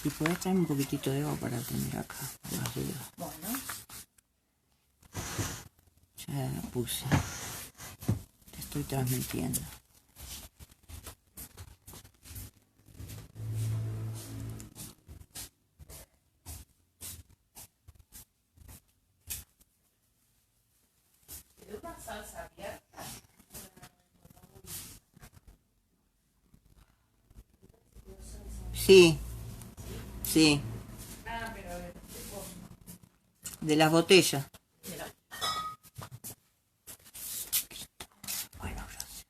Si podés traer un poquitito de agua para tener acá, por las dudas. Bueno. Ya la puse. Te estoy transmitiendo. ¿Pero una salsa abierta? Sí, sí, Ah, pero de las botellas. de la... Bueno, gracias.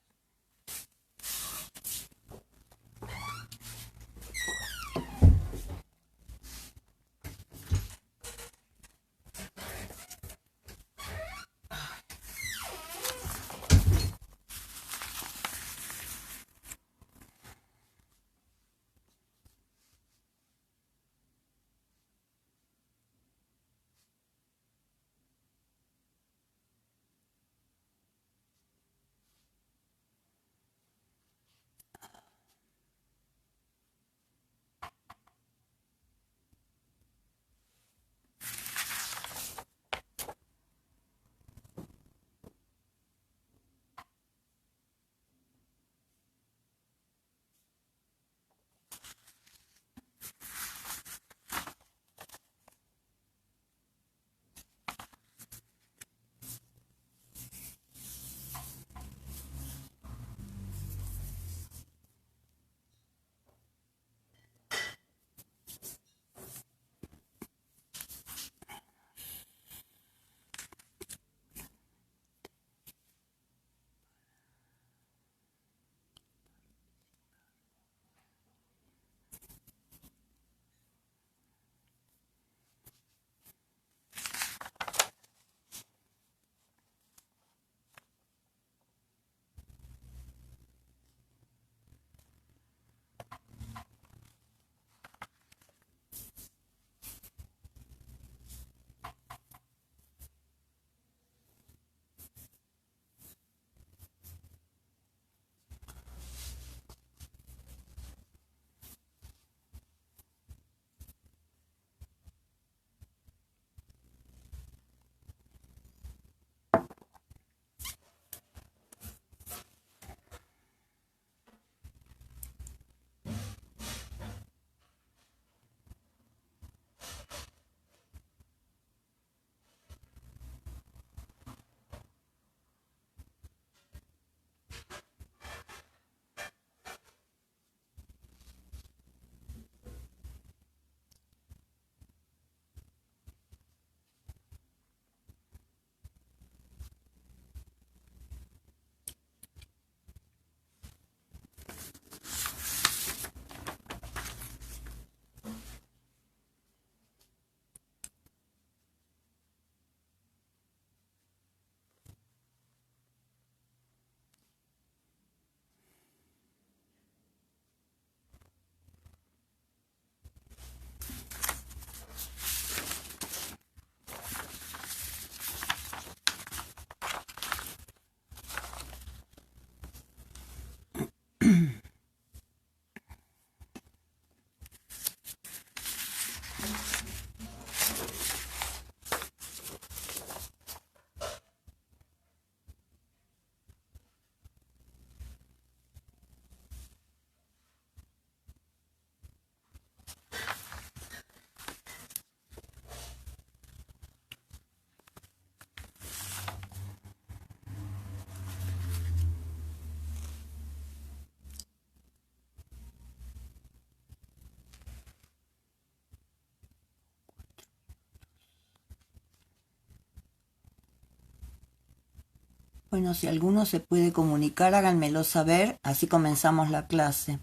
Bueno, si alguno se puede comunicar, háganmelo saber, así comenzamos la clase.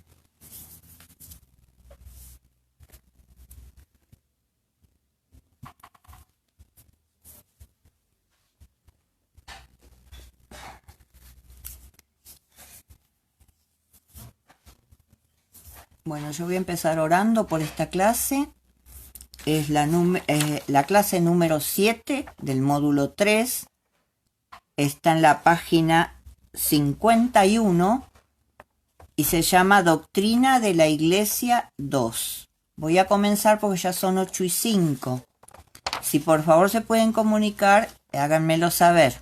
Bueno, yo voy a empezar orando por esta clase. Es la clase número 7 del módulo 3. Está en la página 51 y se llama Doctrina de la Iglesia 2. Voy a comenzar porque ya son 8:05. Si por favor se pueden comunicar, háganmelo saber.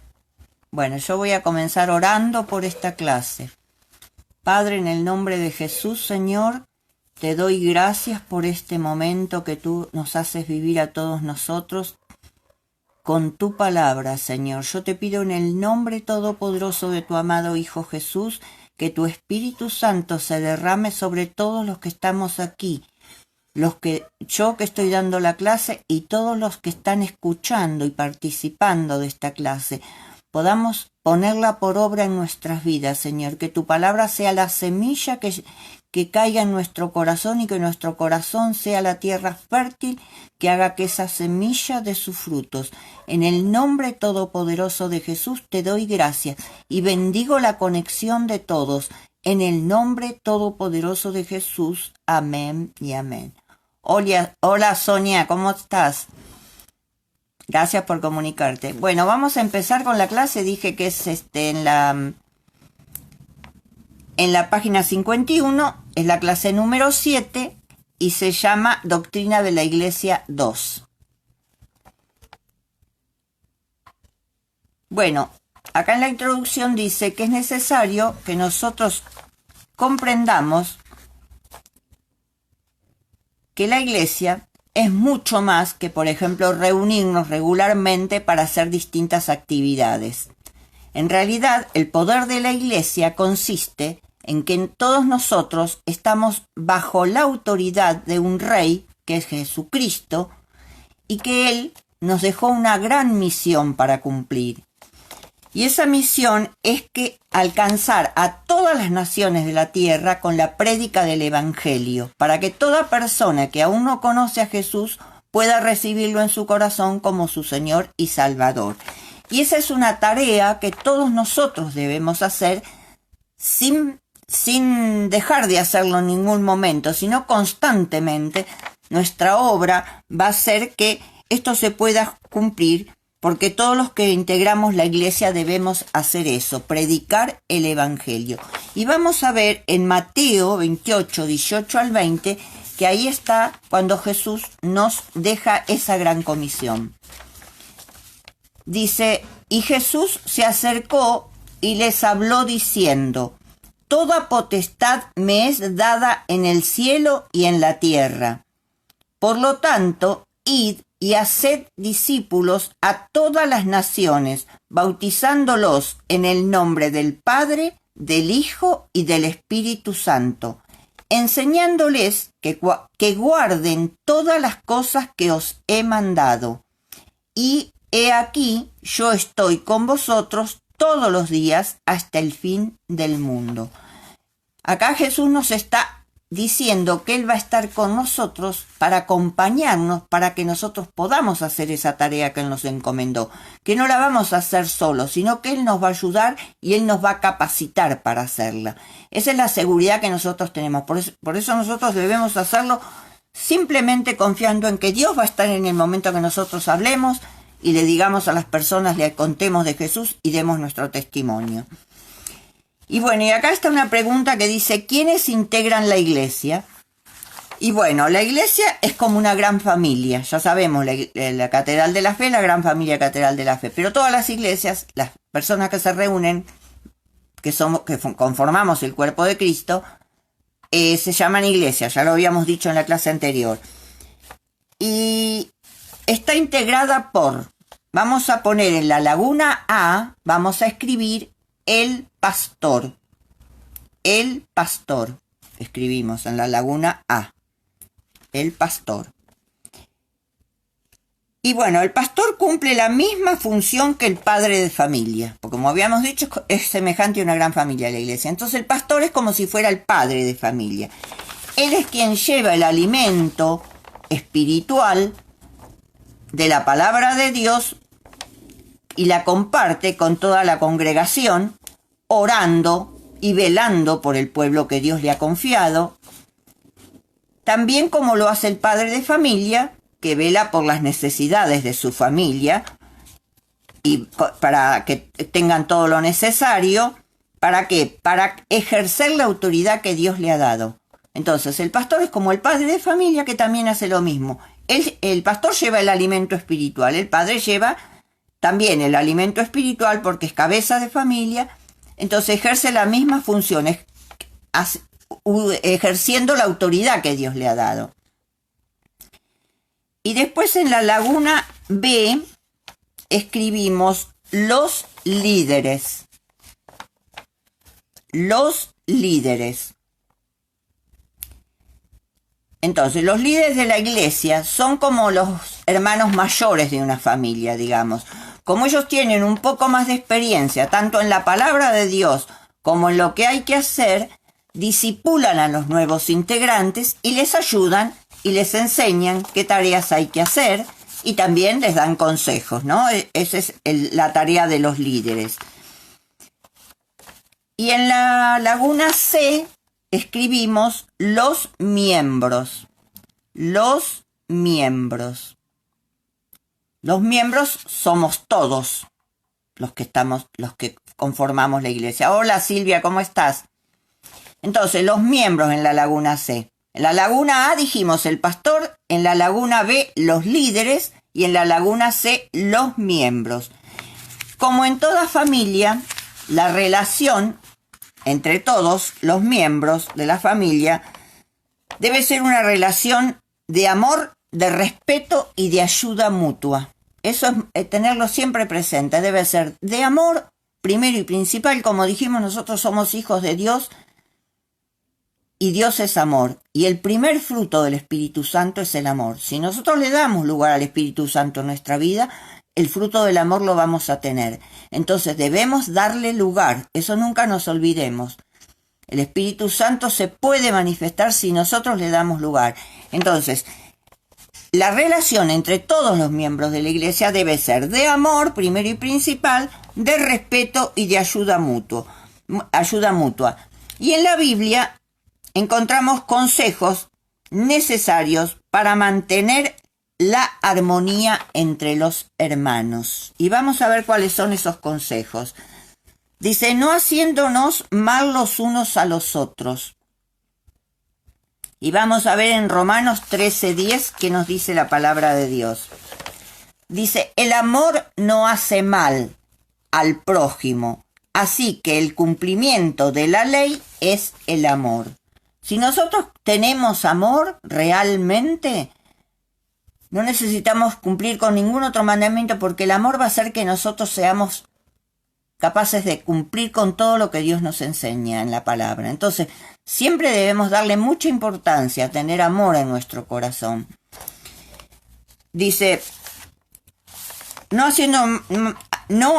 Bueno, yo voy a comenzar orando por esta clase. Padre, en el nombre de Jesús, Señor, te doy gracias por este momento que tú nos haces vivir a todos nosotros con tu palabra, Señor. Yo te pido en el nombre todopoderoso de tu amado Hijo Jesús, que tu Espíritu Santo se derrame sobre todos los que estamos aquí, yo que estoy dando la clase y todos los que están escuchando y participando de esta clase. Podamos ponerla por obra en nuestras vidas, Señor, que tu palabra sea la semilla que caiga en nuestro corazón y que nuestro corazón sea la tierra fértil que haga que esa semilla dé sus frutos. En el nombre todopoderoso de Jesús te doy gracias y bendigo la conexión de todos. En el nombre todopoderoso de Jesús. Amén y amén. Hola Sonia, ¿cómo estás? Gracias por comunicarte. Bueno, vamos a empezar con la clase. Dije que es en la página 51, es la clase número 7 y se llama Doctrina de la Iglesia 2. Bueno, acá en la introducción dice que es necesario que nosotros comprendamos que la Iglesia es mucho más que, por ejemplo, reunirnos regularmente para hacer distintas actividades. En realidad, el poder de la Iglesia consiste en que todos nosotros estamos bajo la autoridad de un Rey, que es Jesucristo, y que Él nos dejó una gran misión para cumplir. Y esa misión es que alcanzar a todas las naciones de la tierra con la prédica del Evangelio, para que toda persona que aún no conoce a Jesús pueda recibirlo en su corazón como su Señor y Salvador. Y esa es una tarea que todos nosotros debemos hacer sin dejar de hacerlo en ningún momento, sino constantemente. Nuestra obra va a ser que esto se pueda cumplir, porque todos los que integramos la iglesia debemos hacer eso, predicar el Evangelio. Y vamos a ver en Mateo 28, 18 al 20, que ahí está cuando Jesús nos deja esa gran comisión. Dice, y Jesús se acercó y les habló diciendo, toda potestad me es dada en el cielo y en la tierra. Por lo tanto, id y haced discípulos a todas las naciones, bautizándolos en el nombre del Padre, del Hijo y del Espíritu Santo, enseñándoles que guarden todas las cosas que os he mandado. Y he aquí, yo estoy con vosotros todos los días hasta el fin del mundo. Acá Jesús nos está diciendo que Él va a estar con nosotros para acompañarnos, para que nosotros podamos hacer esa tarea que Él nos encomendó, que no la vamos a hacer solos, sino que Él nos va a ayudar y Él nos va a capacitar para hacerla. Esa es la seguridad que nosotros tenemos, por eso nosotros debemos hacerlo simplemente confiando en que Dios va a estar en el momento que nosotros hablemos y le digamos a las personas, le contemos de Jesús y demos nuestro testimonio. Y bueno, y acá está una pregunta que dice, ¿quiénes integran la iglesia? Y bueno, la iglesia es como una gran familia, ya sabemos, la Catedral de la Fe, la gran familia Catedral de la Fe, pero todas las iglesias, las personas que se reúnen, que conformamos el cuerpo de Cristo, se llaman iglesias, ya lo habíamos dicho en la clase anterior. Y está integrada por, vamos a poner en la laguna A, vamos a escribir el pastor, escribimos en la laguna A, el pastor. Y bueno, el pastor cumple la misma función que el padre de familia, porque como habíamos dicho, es semejante a una gran familia la iglesia. Entonces el pastor es como si fuera el padre de familia. Él es quien lleva el alimento espiritual de la palabra de Dios y la comparte con toda la congregación, orando y velando por el pueblo que Dios le ha confiado, también como lo hace el padre de familia, que vela por las necesidades de su familia y para que tengan todo lo necesario. ¿Para qué? Para ejercer la autoridad que Dios le ha dado. Entonces, el pastor es como el padre de familia que también hace lo mismo. El pastor lleva el alimento espiritual, el padre lleva también el alimento espiritual porque es cabeza de familia, entonces ejerce la misma función, ejerciendo la autoridad que Dios le ha dado. Y después en la laguna B escribimos los líderes. Los líderes. Entonces, los líderes de la iglesia son como los hermanos mayores de una familia, digamos. Como ellos tienen un poco más de experiencia, tanto en la palabra de Dios como en lo que hay que hacer, disipulan a los nuevos integrantes y les ayudan y les enseñan qué tareas hay que hacer y también les dan consejos, ¿no? Esa es la tarea de los líderes. Y en la laguna C escribimos los miembros. Los miembros. Los miembros somos todos los que conformamos la iglesia. Hola Silvia, ¿cómo estás? Entonces, los miembros en la laguna C. En la laguna A dijimos el pastor, en la laguna B los líderes y en la laguna C los miembros. Como en toda familia, la relación entre todos los miembros de la familia debe ser una relación de amor, de respeto y de ayuda mutua. Eso es tenerlo siempre presente. Debe ser de amor, primero y principal. Como dijimos, nosotros somos hijos de Dios y Dios es amor. Y el primer fruto del Espíritu Santo es el amor. Si nosotros le damos lugar al Espíritu Santo en nuestra vida, el fruto del amor lo vamos a tener. Entonces debemos darle lugar. Eso nunca nos olvidemos. El Espíritu Santo se puede manifestar si nosotros le damos lugar. Entonces, la relación entre todos los miembros de la iglesia debe ser de amor, primero y principal, de respeto y de ayuda mutua. Y en la Biblia encontramos consejos necesarios para mantener la armonía entre los hermanos. Y vamos a ver cuáles son esos consejos. Dice, no haciéndonos mal los unos a los otros. Y vamos a ver en Romanos 13:10 qué nos dice la palabra de Dios. Dice, el amor no hace mal al prójimo, así que el cumplimiento de la ley es el amor. Si nosotros tenemos amor realmente, no necesitamos cumplir con ningún otro mandamiento porque el amor va a hacer que nosotros seamos capaces de cumplir con todo lo que Dios nos enseña en la palabra. Entonces, siempre debemos darle mucha importancia a tener amor en nuestro corazón. Dice, no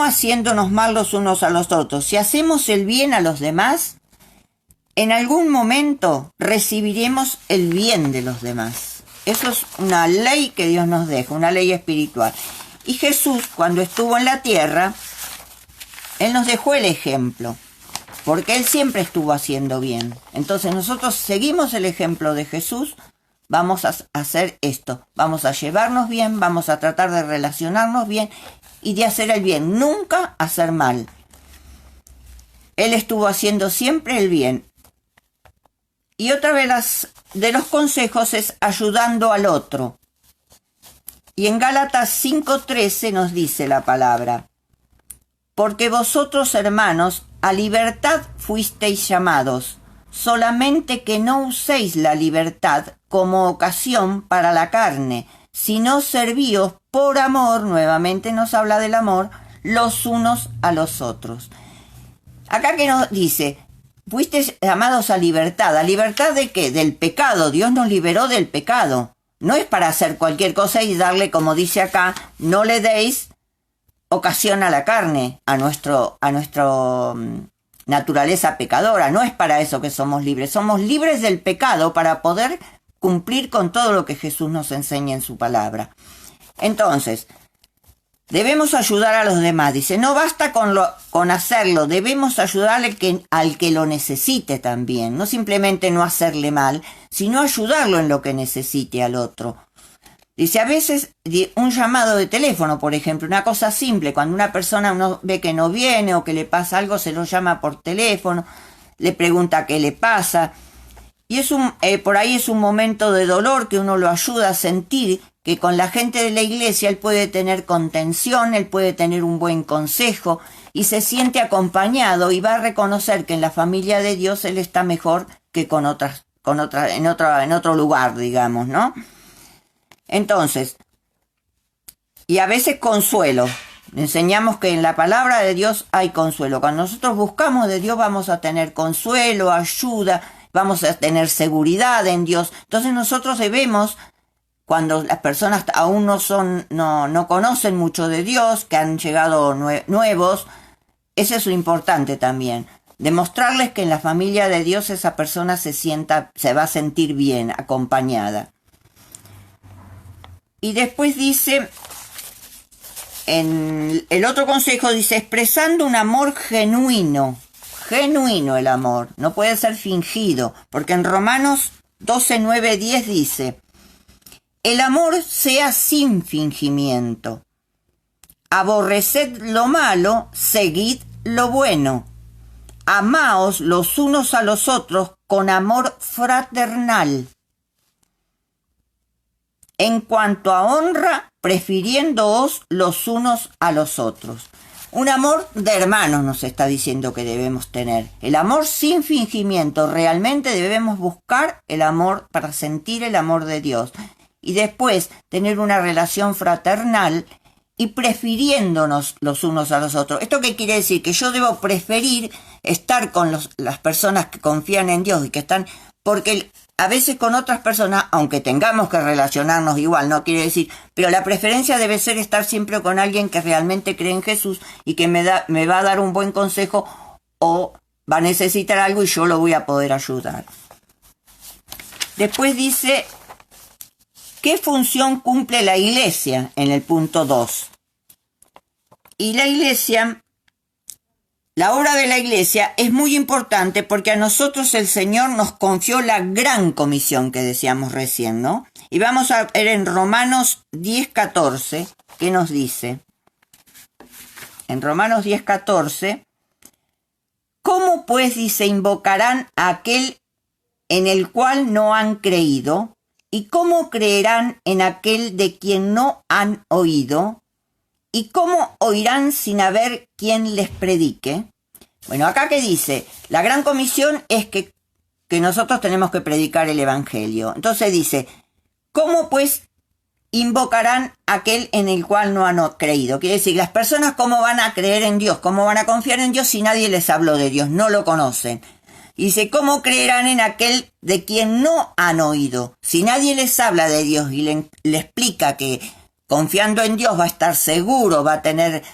haciéndonos mal los unos a los otros. Si hacemos el bien a los demás, en algún momento recibiremos el bien de los demás. Eso es una ley que Dios nos deja, una ley espiritual. Y Jesús, cuando estuvo en la tierra, Él nos dejó el ejemplo, porque Él siempre estuvo haciendo bien. Entonces nosotros seguimos el ejemplo de Jesús, vamos a hacer esto, vamos a llevarnos bien, vamos a tratar de relacionarnos bien y de hacer el bien, nunca hacer mal. Él estuvo haciendo siempre el bien. Y otra de los consejos es ayudando al otro. Y en Gálatas 5:13 nos dice la palabra, porque vosotros, hermanos, a libertad fuisteis llamados, solamente que no uséis la libertad como ocasión para la carne, sino servíos por amor, nuevamente nos habla del amor, los unos a los otros. Acá que nos dice, fuisteis llamados a libertad ¿de qué? Del pecado, Dios nos liberó del pecado. No es para hacer cualquier cosa y darle, como dice acá, no le deis ocasión a la carne, a nuestra naturaleza pecadora. No es para eso que somos libres del pecado para poder cumplir con todo lo que Jesús nos enseña en su palabra. Entonces, debemos ayudar a los demás. Dice, no basta con hacerlo, debemos ayudarle al que lo necesite también. No simplemente no hacerle mal, sino ayudarlo en lo que necesite al otro. Dice, a veces un llamado de teléfono, por ejemplo, una cosa simple, cuando una persona uno ve que no viene o que le pasa algo, se lo llama por teléfono, le pregunta qué le pasa. Y por ahí es un momento de dolor que uno lo ayuda a sentir que con la gente de la iglesia él puede tener contención, él puede tener un buen consejo y se siente acompañado y va a reconocer que en la familia de Dios él está mejor que en otro lugar, digamos, ¿no? Entonces, y a veces consuelo. Enseñamos que en la palabra de Dios hay consuelo. Cuando nosotros buscamos de Dios vamos a tener consuelo, ayuda, vamos a tener seguridad en Dios. Entonces nosotros debemos, cuando las personas aún no conocen mucho de Dios, que han llegado nuevos, eso es lo importante también. Demostrarles que en la familia de Dios esa persona se va a sentir bien, acompañada. Y después dice, en el otro consejo dice, expresando un amor genuino el amor, no puede ser fingido, porque en Romanos 12, 9, 10 dice, el amor sea sin fingimiento, aborreced lo malo, seguid lo bueno, amaos los unos a los otros con amor fraternal. En cuanto a honra, prefiriéndoos los unos a los otros. Un amor de hermanos nos está diciendo que debemos tener. El amor sin fingimiento. Realmente debemos buscar el amor para sentir el amor de Dios. Y después tener una relación fraternal y prefiriéndonos los unos a los otros. ¿Esto qué quiere decir? Que yo debo preferir estar con las personas que confían en Dios y que están... Porque a veces con otras personas, aunque tengamos que relacionarnos igual, no quiere decir, pero la preferencia debe ser estar siempre con alguien que realmente cree en Jesús y que me va a dar un buen consejo o va a necesitar algo y yo lo voy a poder ayudar. Después dice, ¿qué función cumple la iglesia? En el punto 2. Y la iglesia... La obra de la iglesia es muy importante porque a nosotros el Señor nos confió la gran comisión que decíamos recién, ¿no? Y vamos a ver en Romanos 10:14, ¿qué nos dice? En Romanos 10:14, ¿cómo pues, dice, invocarán a aquel en el cual no han creído? ¿Y cómo creerán en aquel de quien no han oído? ¿Y cómo oirán sin haber quien les predique? Bueno, acá que dice, la gran comisión es que nosotros tenemos que predicar el evangelio. Entonces dice, ¿cómo pues invocarán a aquel en el cual no han creído? Quiere decir, las personas cómo van a creer en Dios, cómo van a confiar en Dios si nadie les habló de Dios, no lo conocen. Y dice, ¿cómo creerán en aquel de quien no han oído? Si nadie les habla de Dios y le explica que confiando en Dios va a estar seguro, va a tener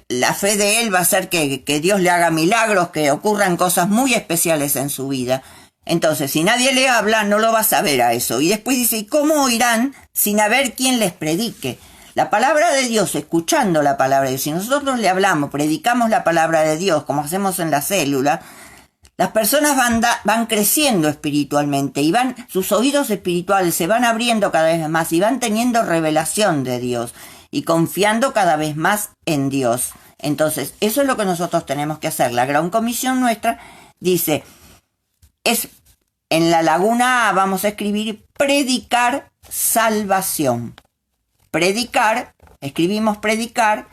la fe de él, va a hacer que Dios le haga milagros, que ocurran cosas muy especiales en su vida. Entonces, si nadie le habla, no lo va a saber a eso. Y después dice, ¿y cómo oirán sin haber quien les predique? La palabra de Dios, escuchando la palabra de Dios, si nosotros le hablamos, predicamos la palabra de Dios, como hacemos en la célula, las personas van creciendo espiritualmente y sus oídos espirituales se van abriendo cada vez más y van teniendo revelación de Dios y confiando cada vez más en Dios. Entonces, eso es lo que nosotros tenemos que hacer. La gran comisión nuestra dice, en la laguna A vamos a escribir predicar salvación. Escribimos predicar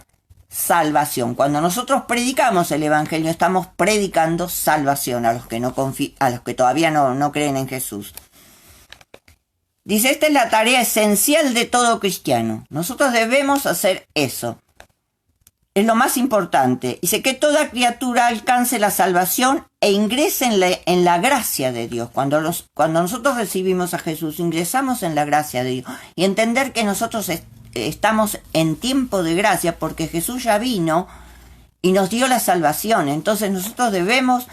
salvación. Cuando nosotros predicamos el evangelio, estamos predicando salvación a los que todavía no creen en Jesús. Dice, esta es la tarea esencial de todo cristiano. Nosotros debemos hacer eso. Es lo más importante. Dice que toda criatura alcance la salvación e ingrese en la gracia de Dios. Cuando nosotros recibimos a Jesús, ingresamos en la gracia de Dios. Y entender que nosotros estamos en tiempo de gracia porque Jesús ya vino y nos dio la salvación. Entonces nosotros debemos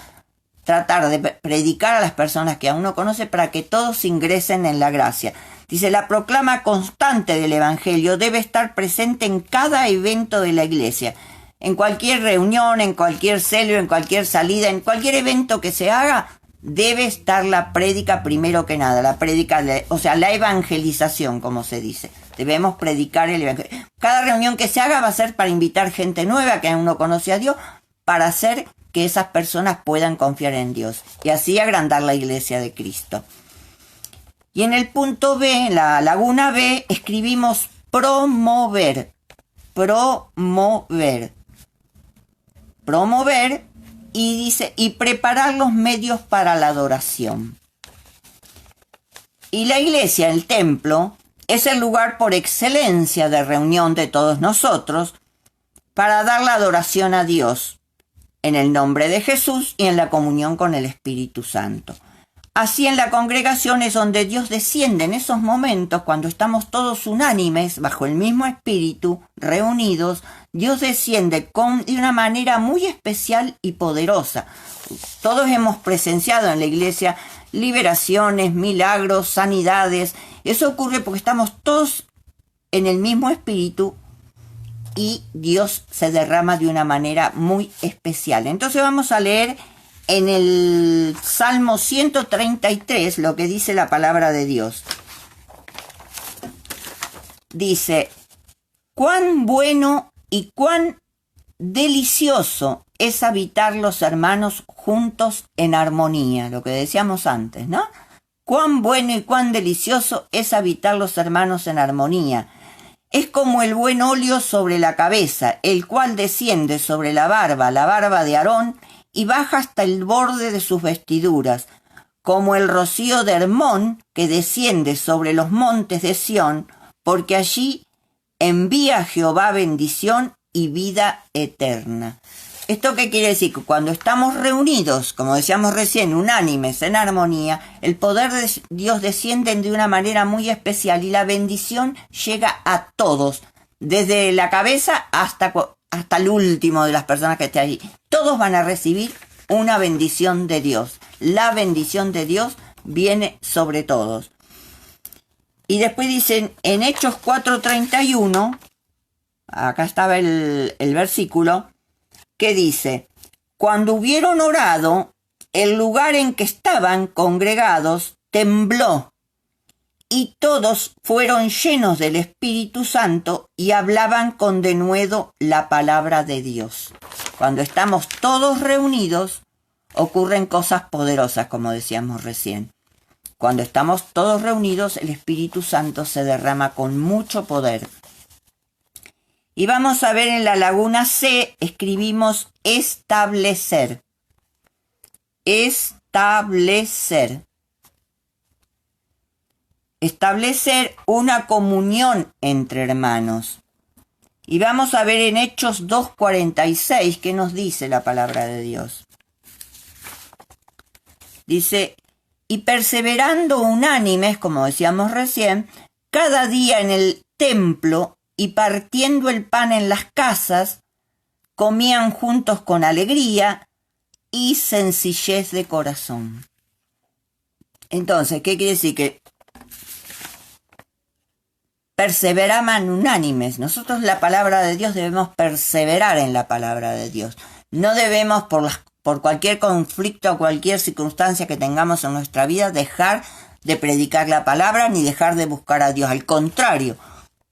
tratar de predicar a las personas que aún no conocen para que todos ingresen en la gracia. Dice, la proclama constante del evangelio debe estar presente en cada evento de la iglesia. En cualquier reunión, en cualquier célula, en cualquier salida, en cualquier evento que se haga, debe estar la prédica primero que nada. La evangelización, como se dice. Debemos predicar el evangelio. Cada reunión que se haga va a ser para invitar gente nueva que aún no conoce a Dios, para hacer que esas personas puedan confiar en Dios y así agrandar la iglesia de Cristo. Y en el punto B, en la laguna B, escribimos promover. Promover. Promover y dice, y preparar los medios para la adoración. Y la iglesia, el templo, es el lugar por excelencia de reunión de todos nosotros para dar la adoración a Dios en el nombre de Jesús y en la comunión con el Espíritu Santo. Así en la congregación es donde Dios desciende en esos momentos cuando estamos todos unánimes bajo el mismo Espíritu, reunidos. Dios desciende de una manera muy especial y poderosa. Todos hemos presenciado en la iglesia liberaciones, milagros, sanidades. Eso ocurre porque estamos todos en el mismo Espíritu y Dios se derrama de una manera muy especial. Entonces vamos a leer en el Salmo 133 lo que dice la palabra de Dios. Dice, cuán bueno y cuán delicioso es habitar los hermanos juntos en armonía, lo que decíamos antes, ¿no? Cuán bueno y cuán delicioso es habitar los hermanos en armonía. Es como el buen óleo sobre la cabeza, el cual desciende sobre la barba de Aarón, y baja hasta el borde de sus vestiduras, como el rocío de Hermón que desciende sobre los montes de Sión, porque allí envía Jehová bendición y vida eterna. ¿Esto qué quiere decir? Que cuando estamos reunidos, como decíamos recién, unánimes, en armonía, el poder de Dios desciende de una manera muy especial y la bendición llega a todos, desde la cabeza hasta el último de las personas que esté allí. Todos van a recibir una bendición de Dios. La bendición de Dios viene sobre todos. Y después dicen en Hechos 4:31, acá estaba el versículo, que dice, cuando hubieron orado, el lugar en que estaban congregados tembló, y todos fueron llenos del Espíritu Santo y hablaban con denuedo la palabra de Dios. Cuando estamos todos reunidos, ocurren cosas poderosas, como decíamos recién. Cuando estamos todos reunidos, el Espíritu Santo se derrama con mucho poder. Y vamos a ver en la laguna C, escribimos establecer. Establecer. Establecer una comunión entre hermanos. Y vamos a ver en Hechos 2:46 qué nos dice la palabra de Dios. Dice, y perseverando unánimes, como decíamos recién, cada día en el templo y partiendo el pan en las casas, comían juntos con alegría y sencillez de corazón. Entonces, ¿qué quiere decir? Que perseveraban unánimes. Nosotros la palabra de Dios debemos perseverar en la palabra de Dios. No debemos por cualquier conflicto o cualquier circunstancia que tengamos en nuestra vida dejar de predicar la palabra ni dejar de buscar a Dios. Al contrario,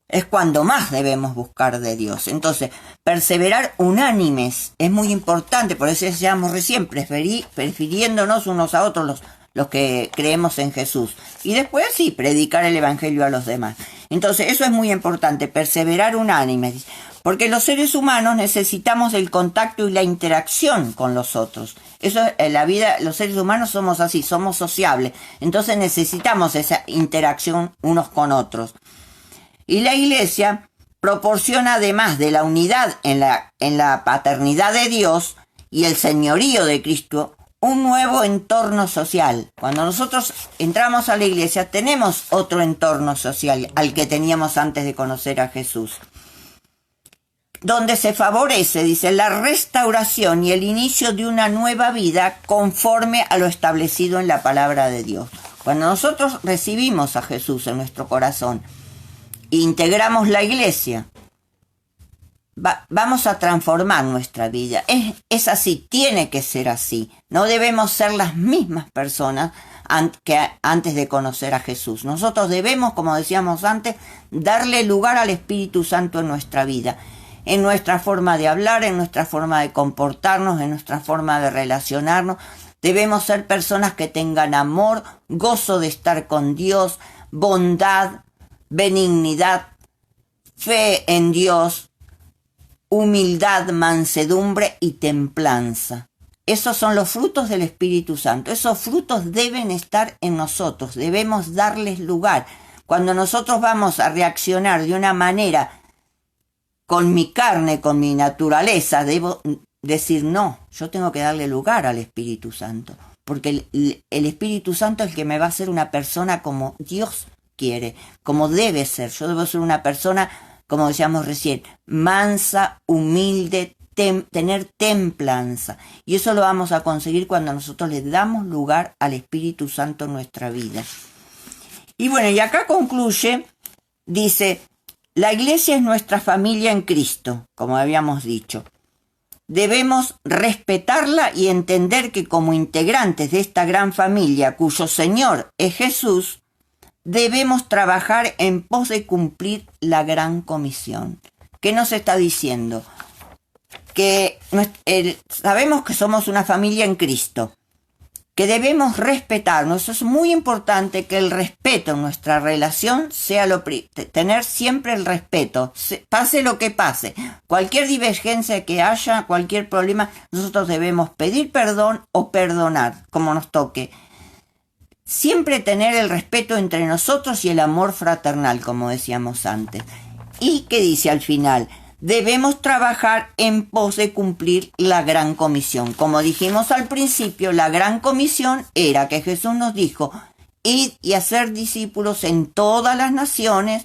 es cuando más debemos buscar de Dios. Entonces, perseverar unánimes es muy importante. Por eso decíamos recién, prefiriéndonos unos a otros los que creemos en Jesús. Y después sí, predicar el evangelio a los demás. Entonces, eso es muy importante, perseverar unánimes. Porque los seres humanos necesitamos el contacto y la interacción con los otros. Eso en la vida, los seres humanos somos así, somos sociables. Entonces necesitamos esa interacción unos con otros. Y la iglesia proporciona, además de la unidad en la paternidad de Dios y el señorío de Cristo, un nuevo entorno social. Cuando nosotros entramos a la iglesia, tenemos otro entorno social al que teníamos antes de conocer a Jesús, donde se favorece, dice, la restauración y el inicio de una nueva vida conforme a lo establecido en la palabra de Dios. Cuando nosotros recibimos a Jesús en nuestro corazón, integramos la iglesia, vamos a transformar nuestra vida. Es así, tiene que ser así. No debemos ser las mismas personas que antes de conocer a Jesús. Nosotros debemos, como decíamos antes, darle lugar al Espíritu Santo en nuestra vida. en nuestra forma de hablar, en nuestra forma de comportarnos, en nuestra forma de relacionarnos. Debemos ser personas que tengan amor, gozo de estar con Dios, bondad, benignidad, fe en Dios, humildad, mansedumbre y templanza. Esos son los frutos del Espíritu Santo. Esos frutos deben estar en nosotros, debemos darles lugar. Cuando nosotros vamos a reaccionar de una manera con mi carne, con mi naturaleza, debo decir no, yo tengo que darle lugar al Espíritu Santo, porque el Espíritu Santo es el que me va a hacer una persona como Dios quiere, como debe ser. Yo debo ser una persona, como decíamos recién, mansa, humilde, tener templanza. Y eso lo vamos a conseguir cuando nosotros le damos lugar al Espíritu Santo en nuestra vida. Y bueno, y acá concluye, dice, la iglesia es nuestra familia en Cristo, como habíamos dicho. Debemos respetarla y entender que como integrantes de esta gran familia, cuyo Señor es Jesús, debemos trabajar en pos de cumplir la gran comisión. ¿Qué nos está diciendo? Que sabemos que somos una familia en Cristo, que debemos respetarnos. Eso es muy importante, que el respeto en nuestra relación sea tener siempre el respeto, pase lo que pase, cualquier divergencia que haya, cualquier problema, nosotros debemos pedir perdón o perdonar, como nos toque. Siempre tener el respeto entre nosotros y el amor fraternal, como decíamos antes. ¿Y qué dice al final? Debemos trabajar en pos de cumplir la gran comisión. Como dijimos al principio, la gran comisión era que Jesús nos dijo, id y hacer discípulos en todas las naciones,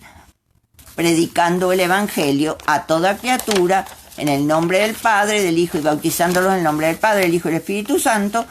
predicando el Evangelio a toda criatura, en el nombre del Padre, del Hijo, y bautizándolos en el nombre del Padre, del Hijo y del Espíritu Santo.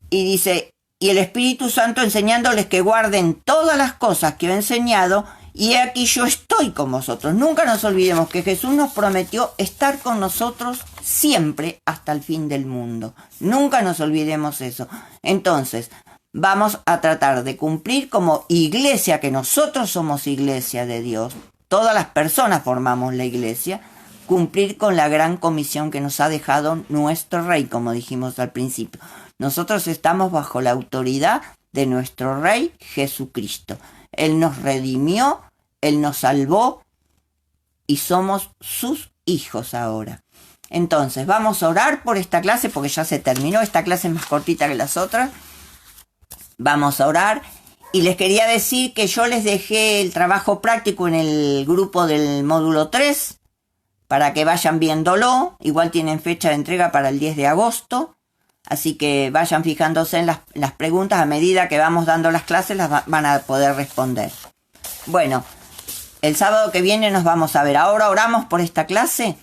Y dice, y el Espíritu Santo enseñándoles que guarden todas las cosas que he enseñado, y he aquí yo estoy con vosotros. Nunca nos olvidemos que Jesús nos prometió estar con nosotros siempre hasta el fin del mundo. Nunca nos olvidemos eso. Entonces, vamos a tratar de cumplir como iglesia, que nosotros somos iglesia de Dios. Todas las personas formamos la iglesia. Cumplir con la gran comisión que nos ha dejado nuestro Rey, como dijimos al principio. Nosotros estamos bajo la autoridad de nuestro Rey Jesucristo. Él nos redimió, Él nos salvó y somos sus hijos ahora. Entonces, vamos a orar por esta clase porque ya se terminó. Esta clase es más cortita que las otras. Vamos a orar. Y les quería decir que yo les dejé el trabajo práctico en el grupo del módulo 3 para que vayan viéndolo. Igual tienen fecha de entrega para el 10 de agosto. Así que vayan fijándose en las preguntas. A medida que vamos dando las clases las van a poder responder. Bueno, el sábado que viene nos vamos a ver. Ahora oramos por esta clase.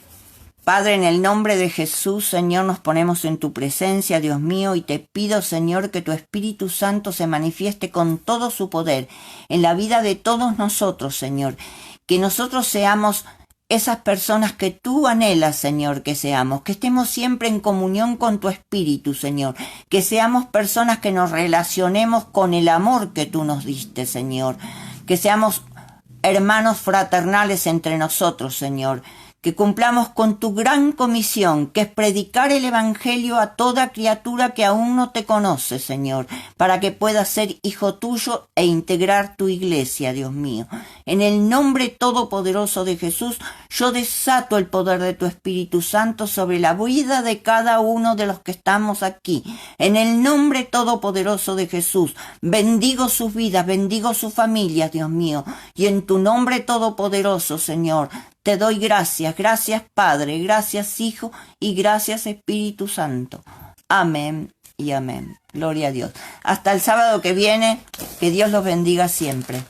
Padre, en el nombre de Jesús, Señor, nos ponemos en tu presencia, Dios mío, y te pido, Señor, que tu Espíritu Santo se manifieste con todo su poder en la vida de todos nosotros, Señor. Que nosotros seamos esas personas que tú anhelas, Señor, que seamos, que estemos siempre en comunión con tu Espíritu, Señor, que seamos personas que nos relacionemos con el amor que tú nos diste, Señor, que seamos hermanos fraternales entre nosotros, Señor, que cumplamos con tu gran comisión, que es predicar el Evangelio a toda criatura que aún no te conoce, Señor, para que puedas ser hijo tuyo e integrar tu iglesia, Dios mío. En el nombre todopoderoso de Jesús, yo desato el poder de tu Espíritu Santo sobre la vida de cada uno de los que estamos aquí. En el nombre todopoderoso de Jesús, bendigo sus vidas, bendigo sus familias, Dios mío, y en tu nombre todopoderoso, Señor, te doy gracias, gracias Padre, gracias Hijo y gracias Espíritu Santo. Amén y amén. Gloria a Dios. Hasta el sábado que viene, que Dios los bendiga siempre.